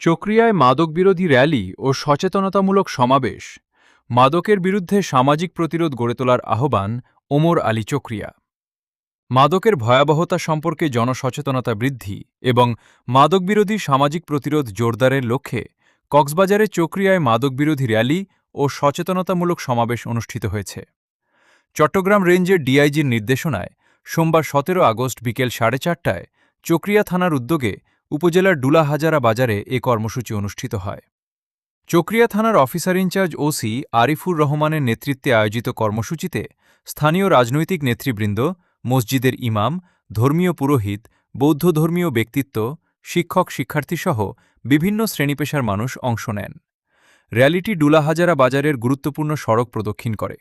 চকরিয়ায় মাদকবিরোধী rally ও সচেতনতামূলক সমাবেশ। মাদকের বিরুদ্ধে সামাজিক প্রতিরোধ গড়ে তোলার আহ্বান ওমর আলী চকরিয়া। মাদকের ভয়াবহতা সম্পর্কে জনসচেতনতা বৃদ্ধি এবং মাদকবিরোধী সামাজিক প্রতিরোধ জোরদারের লক্ষ্যে কক্সবাজারে চকরিয়ায় মাদকবিরোধী র্যালি ও সচেতনতামূলক সমাবেশ অনুষ্ঠিত হয়েছে। চট্টগ্রাম রেঞ্জের ডিআইজির নির্দেশনায় সোমবার ১৭ আগস্ট বিকেল ৪:৩০টায় চকরিয়া থানার উদ্যোগে উপজেলার ডুলাহাজারা বাজারে এ কর্মসূচি অনুষ্ঠিত হয়। চকরিয়া থানার অফিসার ইনচার্জ ওসি আরিফুর রহমানের নেতৃত্বে আয়োজিত কর্মসূচিতে স্থানীয় রাজনৈতিক নেতৃবৃন্দ, মসজিদের ইমাম, ধর্মীয় পুরোহিত, বৌদ্ধ ধর্মীয় ব্যক্তিত্ব, শিক্ষক শিক্ষার্থীসহ বিভিন্ন শ্রেণীপেশার মানুষ অংশ নেন। র্যালিটি ডুলাহাজারা বাজারের গুরুত্বপূর্ণ সড়ক প্রদক্ষিণ করে।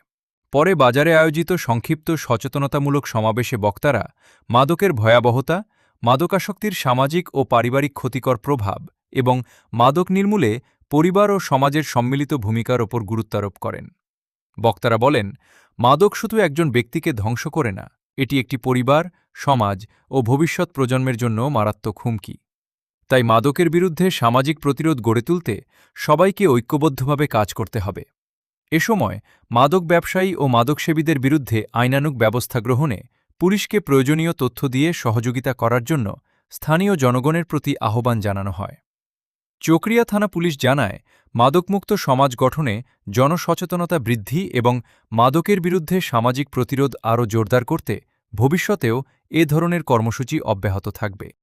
পরে বাজারে আয়োজিত সংক্ষিপ্ত সচেতনতামূলক সমাবেশে বক্তারা মাদকের ভয়াবহতা, মাদকাসক্তির সামাজিক ও পারিবারিক ক্ষতিকর প্রভাব এবং মাদক নির্মূলে পরিবার ও সমাজের সম্মিলিত ভূমিকার ওপর গুরুত্বারোপ করেন। বক্তারা বলেন, মাদক শুধু একজন ব্যক্তিকে ধ্বংস করে না, এটি একটি পরিবার, সমাজ ও ভবিষ্যৎ প্রজন্মের জন্য মারাত্মক হুমকি। তাই মাদকের বিরুদ্ধে সামাজিক প্রতিরোধ গড়ে তুলতে সবাইকে ঐক্যবদ্ধভাবে কাজ করতে হবে। এ সময় মাদক ব্যবসায়ী ও মাদকসেবীদের বিরুদ্ধে আইনানুগ ব্যবস্থা গ্রহণে পুলিশকে প্রয়োজনীয় তথ্য দিয়ে সহযোগিতা করার জন্য স্থানীয় জনগণের প্রতি আহ্বান জানানো হয়। চকরিয়া থানা পুলিশ জানায়, মাদকমুক্ত সমাজ গঠনে জনসচেতনতা বৃদ্ধি এবং মাদকের বিরুদ্ধে সামাজিক প্রতিরোধ আরও জোরদার করতে ভবিষ্যতেও এ ধরনের কর্মসূচি অব্যাহত থাকবে।